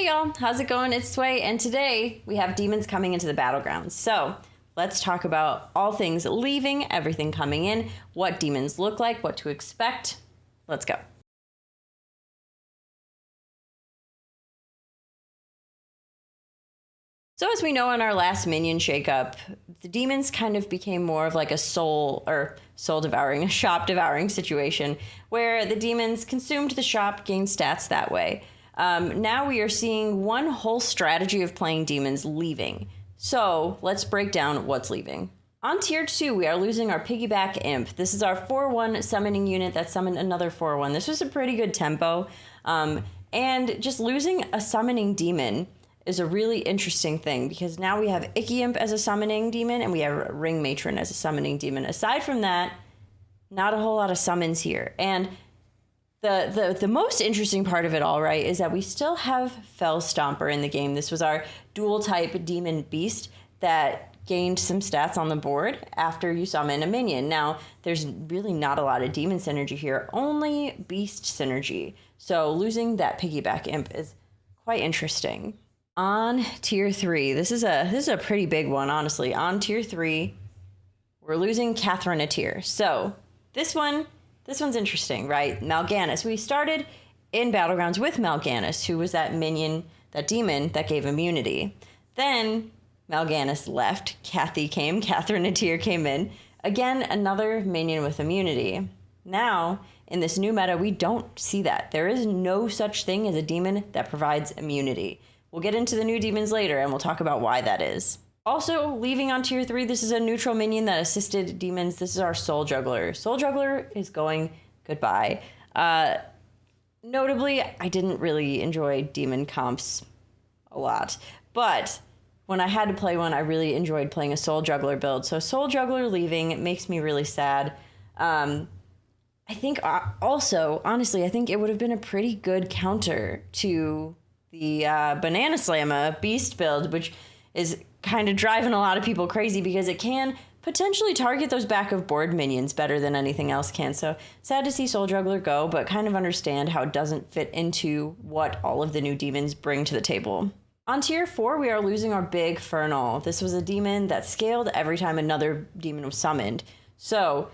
Hey y'all, how's it going? It's Sway, and today we have demons coming into the Battlegrounds. So let's talk about all things leaving, everything coming in, what demons look like, what to expect. Let's go. So as we know in our last minion shakeup, the demons kind of became more of like a soul devouring, a shop devouring situation where the demons consumed the shop, gained stats that way. Now we are seeing one whole strategy of playing demons leaving. So let's break down what's leaving. On tier 2, we are losing our piggyback imp. This is our 4-1 summoning unit that summoned another 4-1. This was a pretty good tempo. And just losing a summoning demon is a really interesting thing because now we have Icky Imp as a summoning demon and we have Ring Matron as a summoning demon. Aside from that, not a whole lot of summons here. And the most interesting part of it all, right, is that we still have Fell Stomper in the game. This was our dual type demon beast that gained some stats on the board after you summon a minion. Now, there's really not a lot of demon synergy here, only beast synergy. So losing that piggyback imp is quite interesting. On tier 3, this is a pretty big one, honestly. On tier 3, we're losing Catherine a tier. So this one's interesting, right? Mal'Ganis. We started in Battlegrounds with Mal'Ganis, who was that minion, that demon that gave immunity. Then Mal'Ganis left. Catherine a tier came in. Again, another minion with immunity. Now, in this new meta, we don't see that. There is no such thing as a demon that provides immunity. We'll get into the new demons later, and we'll talk about why that is. Also, leaving on tier 3, this is a neutral minion that assisted demons. This is our Soul Juggler. Soul Juggler is going goodbye. Notably, I didn't really enjoy demon comps a lot, but when I had to play one, I really enjoyed playing a Soul Juggler build. So Soul Juggler leaving, it makes me really sad. I think also, honestly, I think it would have been a pretty good counter to the Banana Slamma Beast build, which is kind of driving a lot of people crazy because it can potentially target those back of board minions better than anything else can. So sad to see Soul Juggler go, but kind of understand how it doesn't fit into what all of the new demons bring to the table. On tier 4, we are losing our big Fernal. This was a demon that scaled every time another demon was summoned. So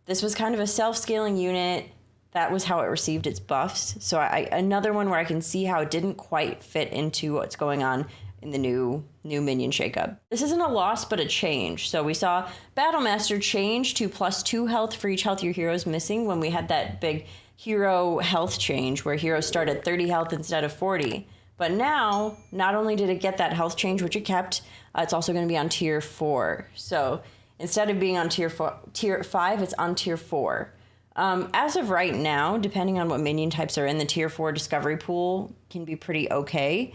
this was kind of a self-scaling unit. That was how it received its buffs. So another one where I can see how it didn't quite fit into what's going on in the new minion shakeup. This isn't a loss, but a change. So we saw Battlemaster change to +2 health for each health your hero's missing when we had that big hero health change where heroes start at 30 health instead of 40. But now, not only did it get that health change, which it kept, it's also going to be on tier 4. So instead of being on tier 5, it's on tier 4. As of right now, depending on what minion types are in, the tier 4 discovery pool can be pretty okay.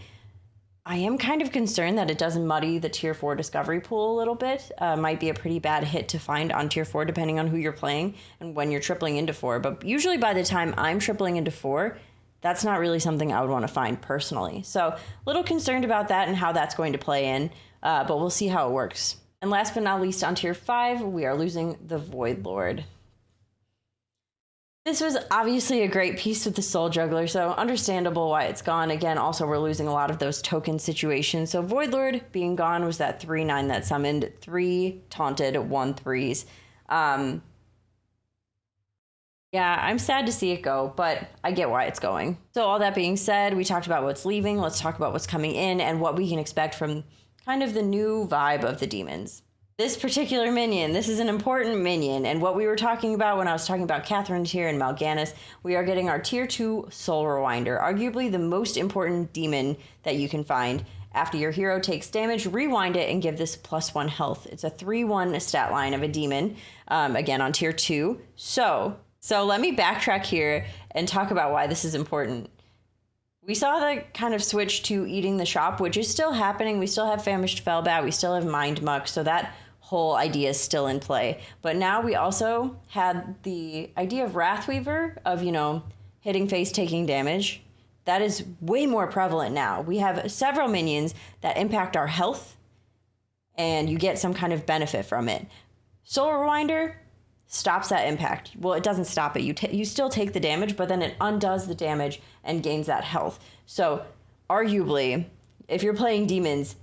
I am kind of concerned that it does muddy the tier 4 discovery pool a little bit. Might be a pretty bad hit to find on tier 4 depending on who you're playing and when you're tripling into 4. But usually by the time I'm tripling into 4, that's not really something I would want to find personally. So a little concerned about that and how that's going to play in, but we'll see how it works. And last but not least, on tier 5, we are losing the Void Lord. This was obviously a great piece with the Soul Juggler, so understandable why it's gone. Again, also we're losing a lot of those token situations. So Void Lord being gone was that 3/9 that summoned 3 taunted 1/3s. Yeah, I'm sad to see it go, but I get why it's going. So all that being said, we talked about what's leaving. Let's talk about what's coming in and what we can expect from kind of the new vibe of the demons. This particular minion, this is an important minion, and what we were talking about when I was talking about Catherine tier and Mal'Ganis, we are getting our tier 2 Soul Rewinder, arguably the most important demon that you can find. After your hero takes damage, rewind it and give this +1 health. It's a 3/1 stat line of a demon, again on tier 2. So let me backtrack here and talk about why this is important. We saw the kind of switch to eating the shop, which is still happening. We still have Famished Fellbat, we still have Mind Muck, so that whole idea is still in play. But now we also had the idea of Wrathweaver, of, hitting face, taking damage. That is way more prevalent now. We have several minions that impact our health, and you get some kind of benefit from it. Soul Rewinder stops that impact. Well, it doesn't stop it. You still take the damage, but then it undoes the damage and gains that health. So arguably, if you're playing demons,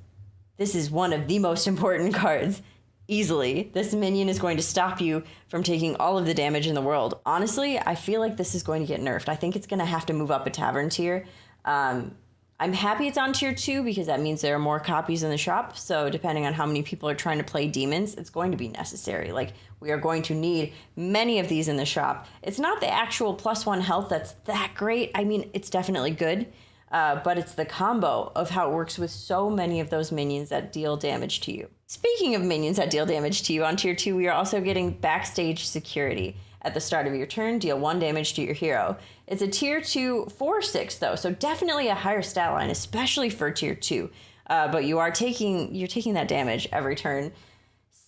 this is one of the most important cards. Easily. This minion is going to stop you from taking all of the damage in the world. Honestly, I feel like this is going to get nerfed. I think it's going to have to move up a tavern tier. I'm happy it's on tier 2 because that means there are more copies in the shop. So depending on how many people are trying to play demons, it's going to be necessary. Like, we are going to need many of these in the shop. It's not the actual +1 health that's that great. I mean, it's definitely good. But it's the combo of how it works with so many of those minions that deal damage to you. Speaking of minions that deal damage to you, on tier 2, we are also getting backstage security. At the start of your turn, deal 1 damage to your hero. It's a tier 2 4/6 though, so definitely a higher stat line, especially for tier 2. But you're taking that damage every turn.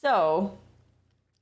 So,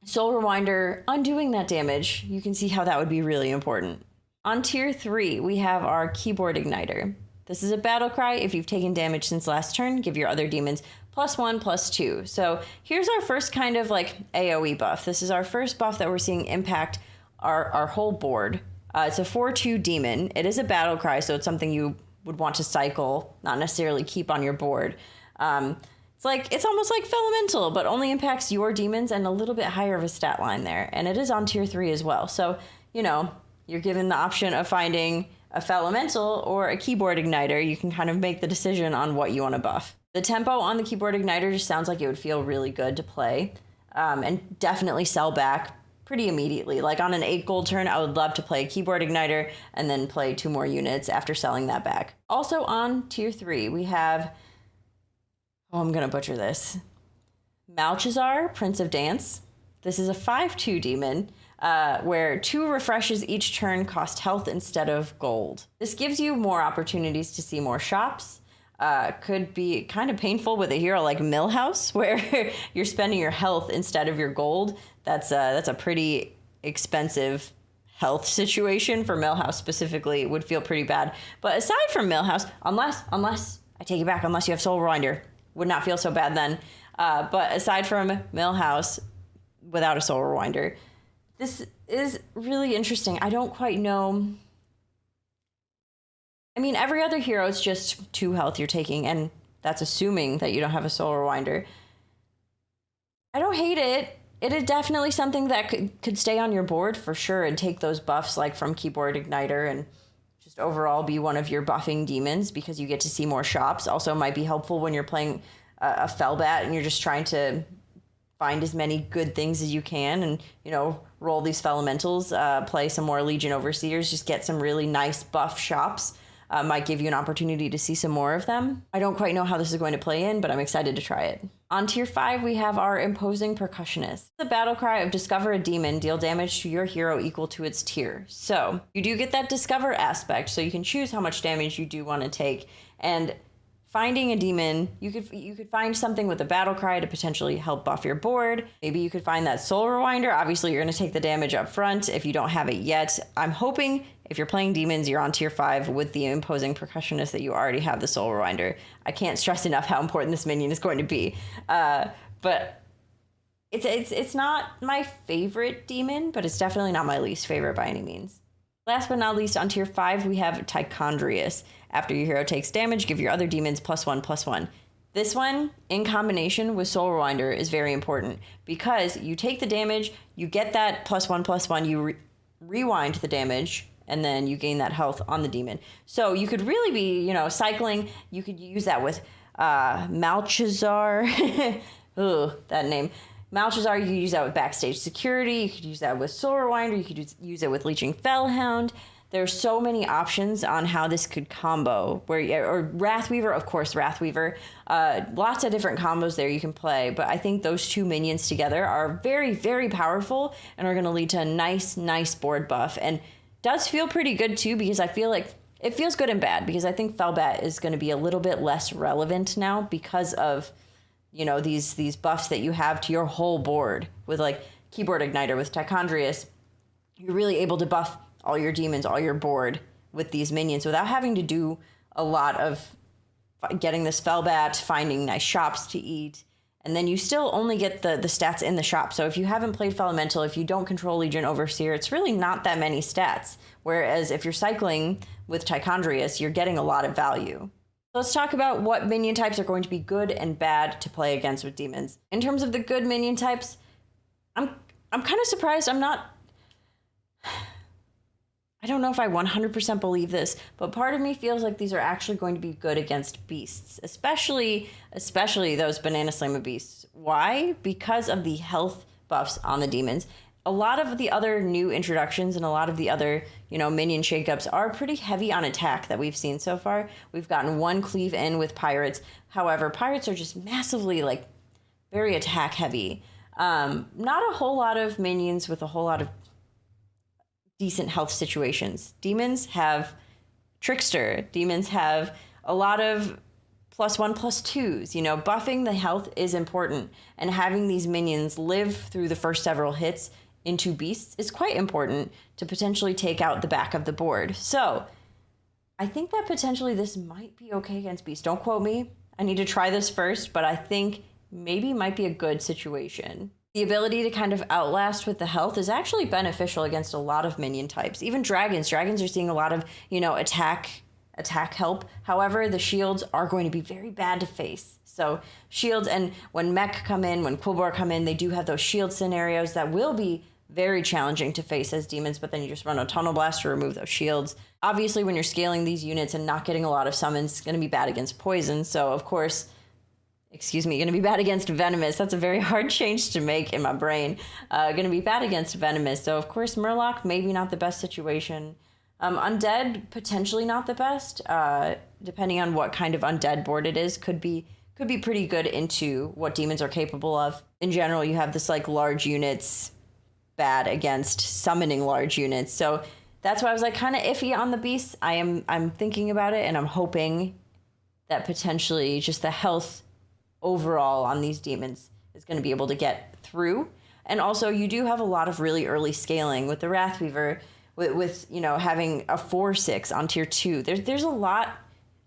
Soul Rewinder, undoing that damage, you can see how that would be really important. On tier 3, we have our Keyboard Igniter. This is a battle cry. If you've taken damage since last turn, give your other demons +1/+2. So here's our first kind of like AoE buff. This is our first buff that we're seeing impact our whole board. It's a 4/2 demon. It is a battle cry, so it's something you would want to cycle, not necessarily keep on your board. It's almost like Felemental, but only impacts your demons and a little bit higher of a stat line there. And it is on tier 3 as well. So, you know, you're given the option of finding a Felemental or a Keyboard Igniter. You can kind of make the decision on what you want to buff. The tempo on the Keyboard Igniter just sounds like it would feel really good to play, and definitely sell back pretty immediately. Like on an 8 gold turn, I would love to play a Keyboard Igniter and then play 2 more units after selling that back. Also on tier 3, we have, I'm going to butcher this, Malchazar, Prince of Dance. This is a 5/2 demon. Where 2 refreshes each turn cost health instead of gold. This gives you more opportunities to see more shops. Could be kind of painful with a hero like Millhouse, where you're spending your health instead of your gold. That's a pretty expensive health situation for Millhouse specifically. It would feel pretty bad. But aside from Millhouse, unless I take it back, unless you have Soul Rewinder, would not feel so bad then. But aside from Millhouse, without a Soul Rewinder, this is really interesting. I don't quite know. I mean, every other hero is just 2 health you're taking, and that's assuming that you don't have a Soul Rewinder. I don't hate it. It is definitely something that could stay on your board for sure and take those buffs like from Keyboard Igniter and just overall be one of your buffing demons because you get to see more shops. Also might be helpful when you're playing a Felbat and you're just trying to find as many good things as you can and, you know, roll these Felementals, play some more Legion Overseers, just get some really nice buff shops. Might give you an opportunity to see some more of them. I don't quite know how this is going to play in, but I'm excited to try it. On tier 5, we have our Imposing Percussionist. The battle cry of discover a demon, deal damage to your hero equal to its tier. So you do get that discover aspect, so you can choose how much damage you do want to take. And finding a demon, you could find something with a battle cry to potentially help buff your board. Maybe you could find that Soul Rewinder. Obviously, you're going to take the damage up front if you don't have it yet. I'm hoping if you're playing demons, you're on tier 5 with the Imposing Percussionist that you already have the Soul Rewinder. I can't stress enough how important this minion is going to be. But it's not my favorite demon, but it's definitely not my least favorite by any means. Last but not least, on tier 5, we have Tichondrius. After your hero takes damage, give your other demons +1/+1. This one, in combination with Soul Rewinder, is very important because you take the damage, you get that +1/+1, you rewind the damage, and then you gain that health on the demon. So you could really be, you know, cycling. You could use that with Malchazar. Ooh, that name. Malchazar, you could use that with Backstage Security. You could use that with Soul Rewinder. You could use it with Leeching Fellhound. There's so many options on how this could combo. Or Wrathweaver, of course, Wrathweaver. Lots of different combos there you can play. But I think those 2 minions together are very, very powerful and are going to lead to a nice, nice board buff. And does feel pretty good, too, because I feel like it feels good and bad. Because I think Felbat is going to be a little bit less relevant now because of, you know, these buffs that you have to your whole board. With, like, Keyboard Igniter, with Tichondrius, you're really able to buff all your demons, all your board with these minions without having to do a lot of getting this Felbat, finding nice shops to eat, and then you still only get the stats in the shop. So if you haven't played Felemental, if you don't control Legion Overseer, it's really not that many stats. Whereas if you're cycling with Tichondrius, you're getting a lot of value. Let's talk about what minion types are going to be good and bad to play against with demons. In terms of the good minion types, I'm kind of surprised. I don't know if I 100% believe this, but part of me feels like these are actually going to be good against beasts, especially those Banana Slamma beasts. Why? Because of the health buffs on the demons. A lot of the other new introductions and a lot of the other, minion shakeups are pretty heavy on attack that we've seen so far. We've gotten one cleave in with pirates. However, pirates are just massively, very attack heavy. Not a whole lot of minions with a whole lot of decent health situations. Demons have Trickster. Demons have a lot of +1/+2s. Buffing the health is important, and having these minions live through the first several hits into beasts is quite important to potentially take out the back of the board. So I think that potentially this might be okay against beasts. Don't quote me. I need to try this first, but I think maybe might be a good situation. The ability to kind of outlast with the health is actually beneficial against a lot of minion types. Even dragons. Dragons are seeing a lot of, attack help. However, the shields are going to be very bad to face. So shields, and when mech come in, when Quillbor come in, they do have those shield scenarios that will be very challenging to face as demons, but then you just run a Tunnel Blast to remove those shields. Obviously, when you're scaling these units and not getting a lot of summons, it's going to be bad against poison. So, of course, going to be bad against venomous. That's a very hard change to make in my brain. Going to be bad against venomous. So, of course, Murloc, maybe not the best situation. Undead, potentially not the best. Depending on what kind of undead board it is, could be pretty good into what demons are capable of. In general, you have this large units bad against summoning large units. So that's why I was kind of iffy on the beasts. I'm thinking about it, and I'm hoping that potentially just the health overall on these demons is going to be able to get through. And also, you do have a lot of really early scaling with the Wrathweaver, with having a 4/6 on tier 2. There's a lot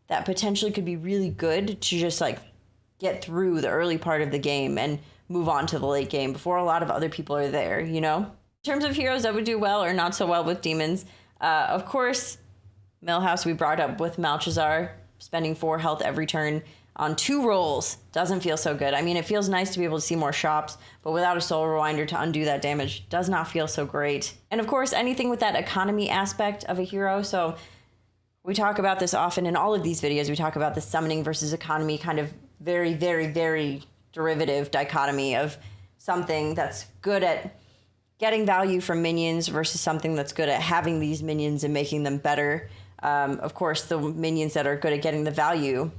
that potentially could be really good to just get through the early part of the game and move on to the late game before a lot of other people are there, In terms of heroes that would do well or not so well with demons, of course, Millhouse we brought up with Malchezaar, spending 4 health every turn on 2 rolls doesn't feel so good. I mean, it feels nice to be able to see more shops, but without a Soul Rewinder to undo that damage does not feel so great. And of course, anything with that economy aspect of a hero. So we talk about this often in all of these videos. We talk about the summoning versus economy kind of very, very, very derivative dichotomy of something that's good at getting value from minions versus something that's good at having these minions and making them better. Of course, the minions that are good at getting the value,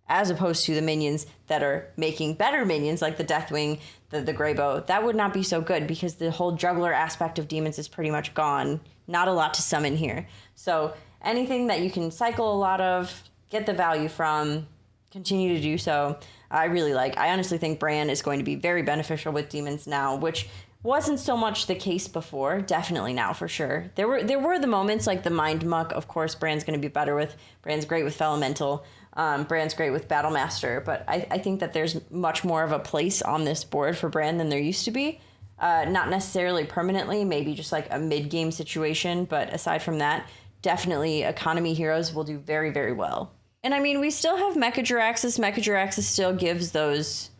as opposed to the minions that are making better minions like the Deathwing, the Greybow, that would not be so good because the whole juggler aspect of demons is pretty much gone. Not a lot to summon here. So anything that you can cycle a lot of, get the value from, continue to do so. I really like. I honestly think Bran is going to be very beneficial with demons now, which wasn't so much the case before. Definitely now, for sure. There were the moments like the Mind Muck. Of course, Bran's going to be better with. Bran's great with Elemental. Bran's great with Battlemaster. But I think that there's much more of a place on this board for Bran than there used to be. Not necessarily permanently, maybe just a mid-game situation. But aside from that, definitely economy heroes will do very, very well. And I mean, we still have Mecha Jaraxxus. Mecha Jaraxxus still gives those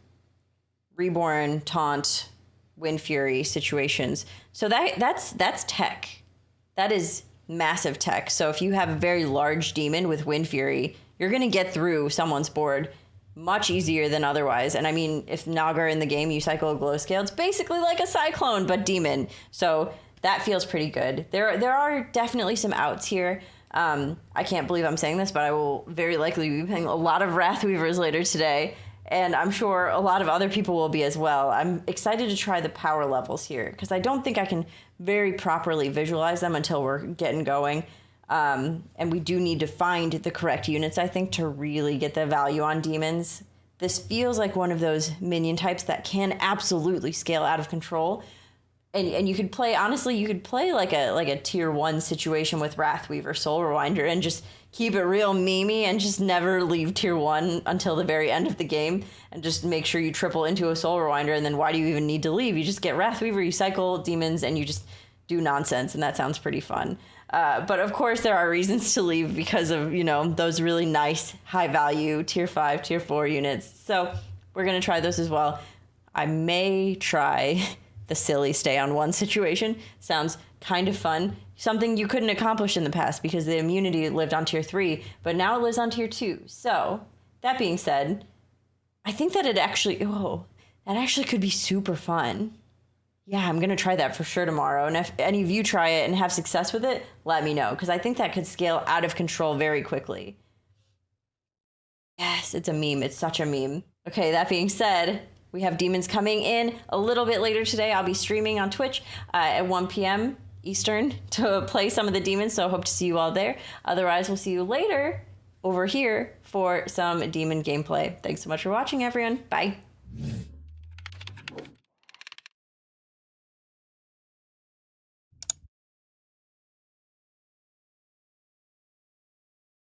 Reborn, Taunt, Wind Fury situations. So that's tech. That is massive tech. So if you have a very large demon with Wind Fury, you're going to get through someone's board much easier than otherwise. And I mean, if Naga in the game, you cycle a Glow Scale, it's basically like a Cyclone, but demon. So that feels pretty good. There are definitely some outs here. I can't believe I'm saying this, but I will very likely be playing a lot of Wrathweavers later today, and I'm sure a lot of other people will be as well. I'm excited to try the power levels here, because I don't think I can very properly visualize them until we're getting going. And we do need to find the correct units, I think, to really get the value on demons. This feels like one of those minion types that can absolutely scale out of control. And you could play, honestly, you could play like a tier 1 situation with Wrathweaver, Soul Rewinder, and just keep it real memey and just never leave tier 1 until the very end of the game, and just make sure you triple into a Soul Rewinder, and then why do you even need to leave? You just get Wrathweaver, you cycle demons, and you just do nonsense, and that sounds pretty fun. But of course, there are reasons to leave because of, those really nice high value tier 5, tier 4 units. So we're going to try those as well. I may try the silly stay on 1 situation. Sounds kind of fun. Something you couldn't accomplish in the past because the immunity lived on tier 3, but now it lives on tier 2. So that being said, I think that that actually could be super fun. Yeah, I'm going to try that for sure tomorrow. And if any of you try it and have success with it, let me know, because I think that could scale out of control very quickly. Yes, it's a meme. It's such a meme. Okay, that being said, we have demons coming in a little bit later today. I'll be streaming on Twitch at 1 p.m. Eastern to play some of the demons, so I hope to see you all there. Otherwise, we'll see you later over here for some demon gameplay. Thanks so much for watching, everyone. Bye.